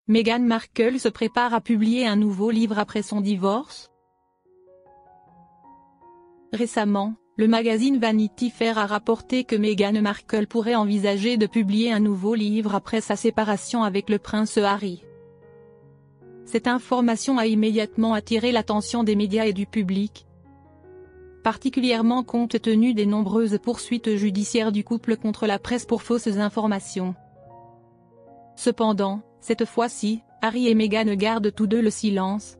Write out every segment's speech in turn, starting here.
Meghan Markle se prépare à publier un nouveau livre après son divorce. Récemment, le magazine Vanity Fair a rapporté que Meghan Markle pourrait envisager de publier un nouveau livre après sa séparation avec le prince Harry. Cette information a immédiatement attiré l'attention des médias et du public, particulièrement compte tenu des nombreuses poursuites judiciaires du couple contre la presse pour fausses informations. Cependant, cette fois-ci, Harry et Meghan gardent tous deux le silence,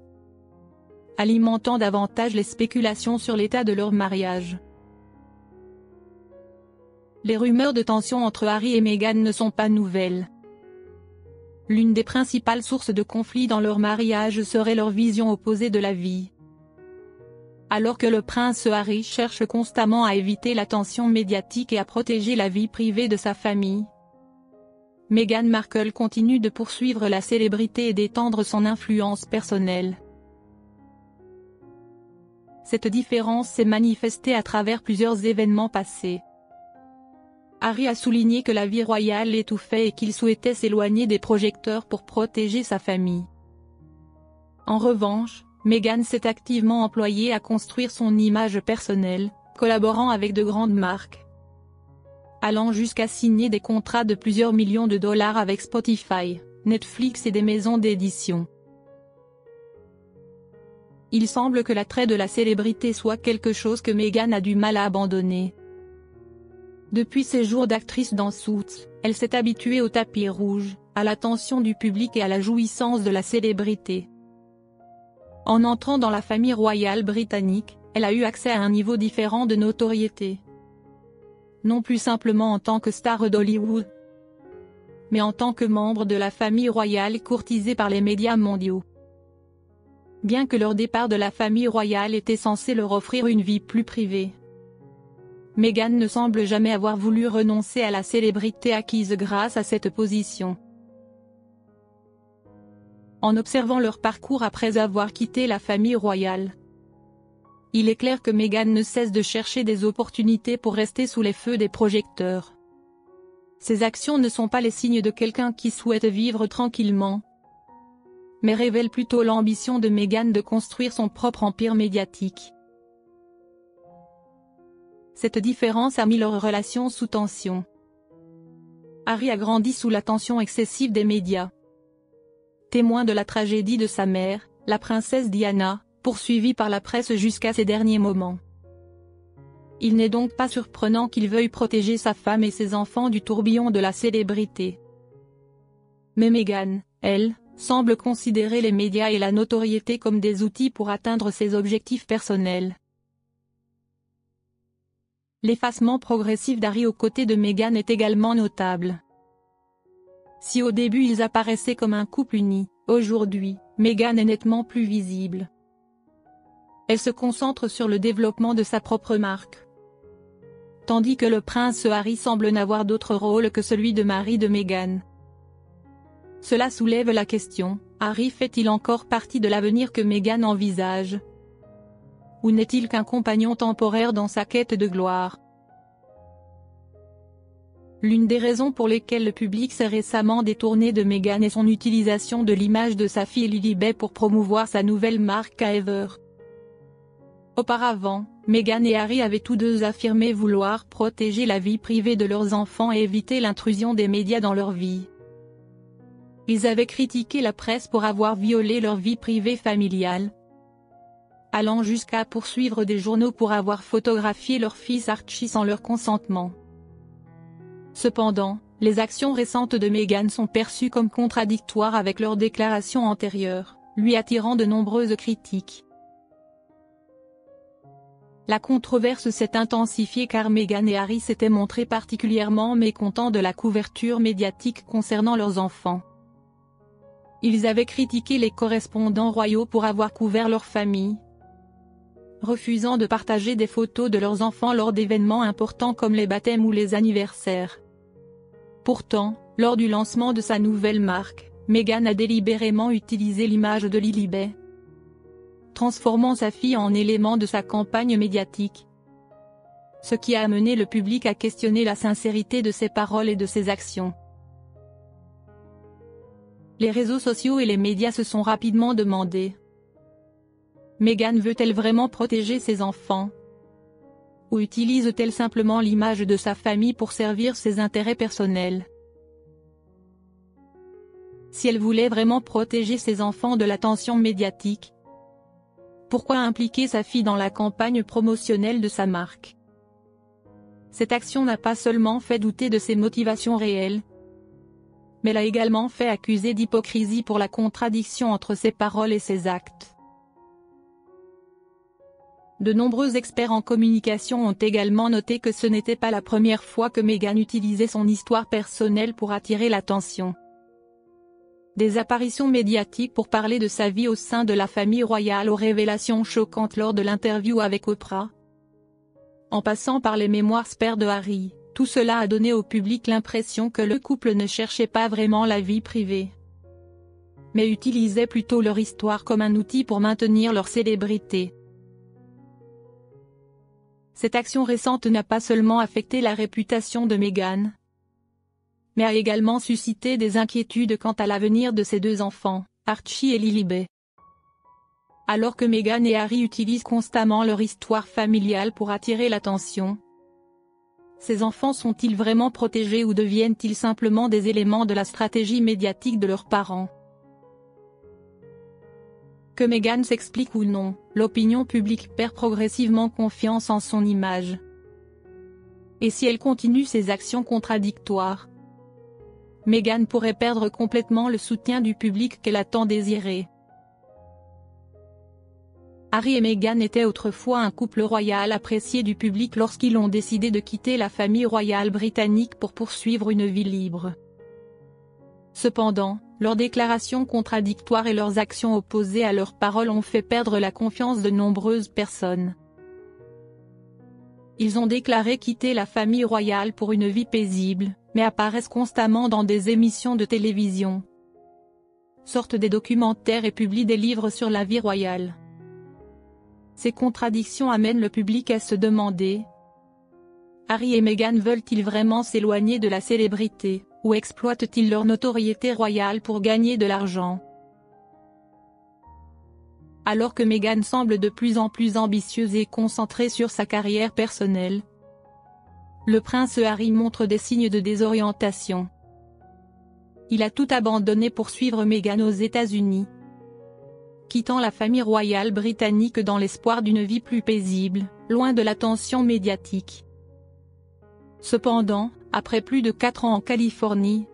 alimentant davantage les spéculations sur l'état de leur mariage. Les rumeurs de tension entre Harry et Meghan ne sont pas nouvelles. L'une des principales sources de conflit dans leur mariage serait leur vision opposée de la vie. Alors que le prince Harry cherche constamment à éviter l'attention médiatique et à protéger la vie privée de sa famille, Meghan Markle continue de poursuivre la célébrité et d'étendre son influence personnelle. Cette différence s'est manifestée à travers plusieurs événements passés. Harry a souligné que la vie royale l'étouffait et qu'il souhaitait s'éloigner des projecteurs pour protéger sa famille. En revanche, Meghan s'est activement employée à construire son image personnelle, collaborant avec de grandes marques, allant jusqu'à signer des contrats de plusieurs millions de dollars avec Spotify, Netflix et des maisons d'édition. Il semble que l'attrait de la célébrité soit quelque chose que Meghan a du mal à abandonner. Depuis ses jours d'actrice dans Suits, elle s'est habituée au tapis rouge, à l'attention du public et à la jouissance de la célébrité. En entrant dans la famille royale britannique, elle a eu accès à un niveau différent de notoriété. Non plus simplement en tant que star d'Hollywood, mais en tant que membre de la famille royale courtisée par les médias mondiaux. Bien que leur départ de la famille royale était censé leur offrir une vie plus privée, Meghan ne semble jamais avoir voulu renoncer à la célébrité acquise grâce à cette position. En observant leur parcours après avoir quitté la famille royale, il est clair que Meghan ne cesse de chercher des opportunités pour rester sous les feux des projecteurs. Ses actions ne sont pas les signes de quelqu'un qui souhaite vivre tranquillement, mais révèlent plutôt l'ambition de Meghan de construire son propre empire médiatique. Cette différence a mis leur relation sous tension. Harry a grandi sous l'attention excessive des médias. Témoin de la tragédie de sa mère, la princesse Diana, poursuivie par la presse jusqu'à ses derniers moments. Il n'est donc pas surprenant qu'il veuille protéger sa femme et ses enfants du tourbillon de la célébrité. Mais Meghan, elle, semble considérer les médias et la notoriété comme des outils pour atteindre ses objectifs personnels. L'effacement progressif d'Harry aux côtés de Meghan est également notable. Si au début ils apparaissaient comme un couple uni, aujourd'hui, Meghan est nettement plus visible. Elle se concentre sur le développement de sa propre marque, tandis que le prince Harry semble n'avoir d'autre rôle que celui de mari de Meghan. Cela soulève la question, Harry fait-il encore partie de l'avenir que Meghan envisage? Ou n'est-il qu'un compagnon temporaire dans sa quête de gloire? L'une des raisons pour lesquelles le public s'est récemment détourné de Meghan est son utilisation de l'image de sa fille Lilibet pour promouvoir sa nouvelle marque Ever. Auparavant, Meghan et Harry avaient tous deux affirmé vouloir protéger la vie privée de leurs enfants et éviter l'intrusion des médias dans leur vie. Ils avaient critiqué la presse pour avoir violé leur vie privée familiale, allant jusqu'à poursuivre des journaux pour avoir photographié leur fils Archie sans leur consentement. Cependant, les actions récentes de Meghan sont perçues comme contradictoires avec leurs déclarations antérieures, lui attirant de nombreuses critiques. La controverse s'est intensifiée car Meghan et Harry s'étaient montrés particulièrement mécontents de la couverture médiatique concernant leurs enfants. Ils avaient critiqué les correspondants royaux pour avoir couvert leur famille, refusant de partager des photos de leurs enfants lors d'événements importants comme les baptêmes ou les anniversaires. Pourtant, lors du lancement de sa nouvelle marque, Meghan a délibérément utilisé l'image de Lilibet, transformant sa fille en élément de sa campagne médiatique. Ce qui a amené le public à questionner la sincérité de ses paroles et de ses actions. Les réseaux sociaux et les médias se sont rapidement demandé: Meghan veut-elle vraiment protéger ses enfants? Ou utilise-t-elle simplement l'image de sa famille pour servir ses intérêts personnels? Si elle voulait vraiment protéger ses enfants de l'attention médiatique, pourquoi impliquer sa fille dans la campagne promotionnelle de sa marque? Cette action n'a pas seulement fait douter de ses motivations réelles, mais l'a également fait accuser d'hypocrisie pour la contradiction entre ses paroles et ses actes. De nombreux experts en communication ont également noté que ce n'était pas la première fois que Meghan utilisait son histoire personnelle pour attirer l'attention. Des apparitions médiatiques pour parler de sa vie au sein de la famille royale aux révélations choquantes lors de l'interview avec Oprah, en passant par les mémoires Spare de Harry, tout cela a donné au public l'impression que le couple ne cherchait pas vraiment la vie privée, mais utilisait plutôt leur histoire comme un outil pour maintenir leur célébrité. Cette action récente n'a pas seulement affecté la réputation de Meghan, mais a également suscité des inquiétudes quant à l'avenir de ses deux enfants, Archie et Lilibet. Alors que Meghan et Harry utilisent constamment leur histoire familiale pour attirer l'attention, ces enfants sont-ils vraiment protégés ou deviennent-ils simplement des éléments de la stratégie médiatique de leurs parents? Que Meghan s'explique ou non, l'opinion publique perd progressivement confiance en son image. Et si elle continue ses actions contradictoires, Meghan pourrait perdre complètement le soutien du public qu'elle a tant désiré. Harry et Meghan étaient autrefois un couple royal apprécié du public lorsqu'ils ont décidé de quitter la famille royale britannique pour poursuivre une vie libre. Cependant, leurs déclarations contradictoires et leurs actions opposées à leurs paroles ont fait perdre la confiance de nombreuses personnes. Ils ont déclaré quitter la famille royale pour une vie paisible, mais apparaissent constamment dans des émissions de télévision, sortent des documentaires et publient des livres sur la vie royale. Ces contradictions amènent le public à se demander: Harry et Meghan veulent-ils vraiment s'éloigner de la célébrité, ou exploitent-ils leur notoriété royale pour gagner de l'argent? Alors que Meghan semble de plus en plus ambitieuse et concentrée sur sa carrière personnelle, le prince Harry montre des signes de désorientation. Il a tout abandonné pour suivre Meghan aux États-Unis, quittant la famille royale britannique dans l'espoir d'une vie plus paisible, loin de l'attention médiatique. Cependant, après plus de 4 ans en Californie,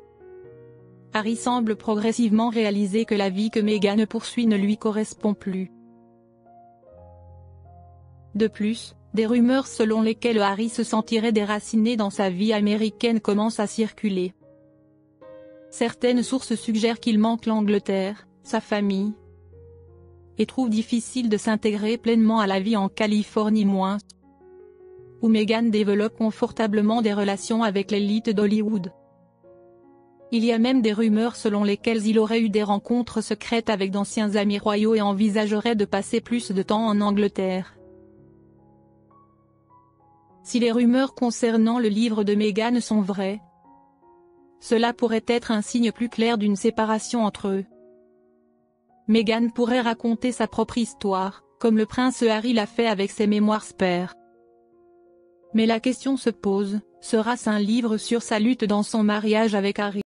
Harry semble progressivement réaliser que la vie que Meghan poursuit ne lui correspond plus. De plus, des rumeurs selon lesquelles Harry se sentirait déraciné dans sa vie américaine commencent à circuler. Certaines sources suggèrent qu'il manque l'Angleterre, sa famille, et trouve difficile de s'intégrer pleinement à la vie en Californie, où Meghan développe confortablement des relations avec l'élite d'Hollywood. Il y a même des rumeurs selon lesquelles il aurait eu des rencontres secrètes avec d'anciens amis royaux et envisagerait de passer plus de temps en Angleterre. Si les rumeurs concernant le livre de Meghan sont vraies, cela pourrait être un signe plus clair d'une séparation entre eux. Meghan pourrait raconter sa propre histoire, comme le prince Harry l'a fait avec ses mémoires Spare. Mais la question se pose, sera-ce un livre sur sa lutte dans son mariage avec Harry?